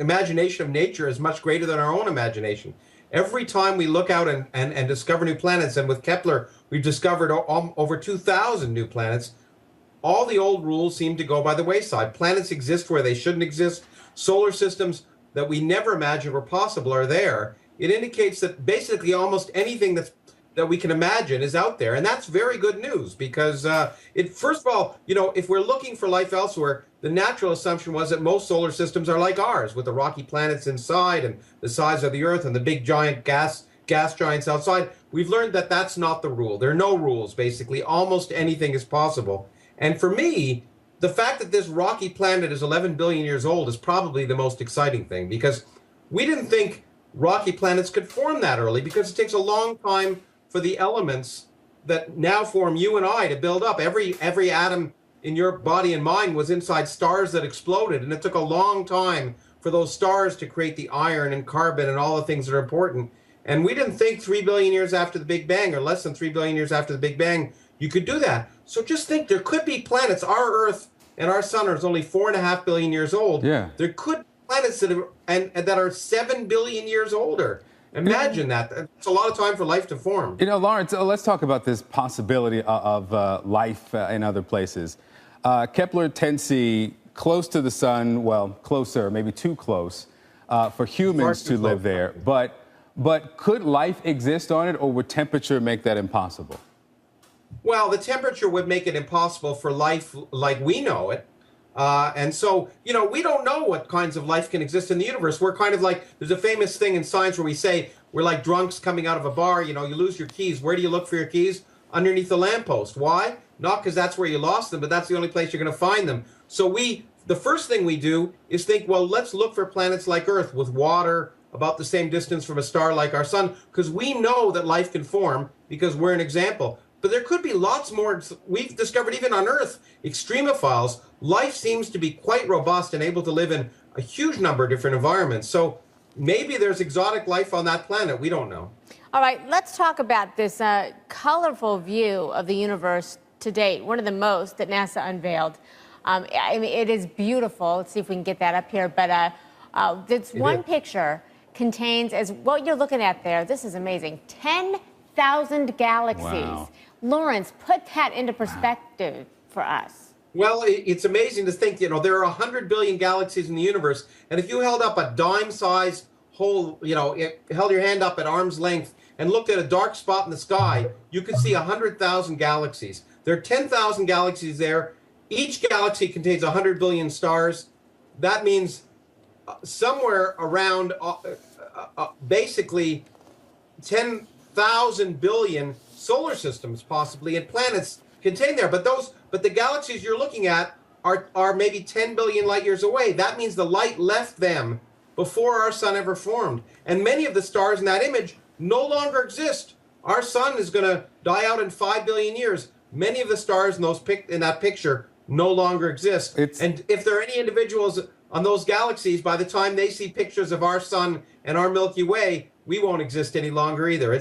imagination of nature is much greater than our own imagination. Every time we look out and discover new planets, and with Kepler, we've discovered over 2,000 new planets, all the old rules seem to go by the wayside. Planets exist where they shouldn't exist. Solar systems that we never imagined were possible are there. It indicates that basically almost anything that we can imagine is out there. And that's very good news because first of all, if we're looking for life elsewhere, the natural assumption was that most solar systems are like ours, with the rocky planets inside and the size of the Earth and the big giant gas giants outside. We've learned that that's not the rule. There are no rules, basically. Almost anything is possible. And for me, the fact that this rocky planet is 11 billion years old is probably the most exciting thing, because we didn't think rocky planets could form that early, because it takes a long time for the elements that now form you and I to build up. Every atom in your body and mind was inside stars that exploded, and it took a long time for those stars to create the iron and carbon and all the things that are important. And we didn't think 3 billion years after the Big Bang, or less than 3 billion years after the Big Bang, you could do that. So just think, there could be planets. Our Earth and our sun is only 4.5 billion years old. Yeah. There could be planets that are 7 billion years older. Imagine that. It's a lot of time for life to form. Lawrence, let's talk about this possibility of life in other places. Kepler-10c, close to the sun, well, closer, maybe too close, for humans to live there. But could life exist on it, or would temperature make that impossible? Well, the temperature would make it impossible for life like we know it. And so, we don't know what kinds of life can exist in the universe. We're kind of like, there's a famous thing in science where we say we're like drunks coming out of a bar. You lose your keys. Where do you look for your keys? Underneath the lamppost. Why? Not because that's where you lost them, but that's the only place you're going to find them. So the first thing we do is think, well, let's look for planets like Earth with water about the same distance from a star like our sun, because we know that life can form because we're an example. But there could be lots more. We've discovered even on Earth, extremophiles, life seems to be quite robust and able to live in a huge number of different environments. So maybe there's exotic life on that planet. We don't know. All right, let's talk about this colorful view of the universe to date, one of the most that NASA unveiled. I mean, it is beautiful. Let's see if we can get that up here. But this one picture contains, as what you're looking at there, this is amazing, 10,000 galaxies. Wow. Lawrence, put that into perspective for us. Well, it's amazing to think, there are 100 billion galaxies in the universe. And if you held up a dime-sized hole, held your hand up at arm's length and looked at a dark spot in the sky, you could see 100,000 galaxies. There are 10,000 galaxies there. Each galaxy contains 100 billion stars. That means somewhere around basically 10,000 billion solar systems, possibly, and planets contained there. But the galaxies you're looking at are maybe 10 billion light years away. That means the light left them before our sun ever formed. And many of the stars in that image no longer exist. Our sun is going to die out in 5 billion years. Many of the stars in that picture no longer exist. And if there are any individuals on those galaxies, by the time they see pictures of our sun and our Milky Way, we won't exist any longer either.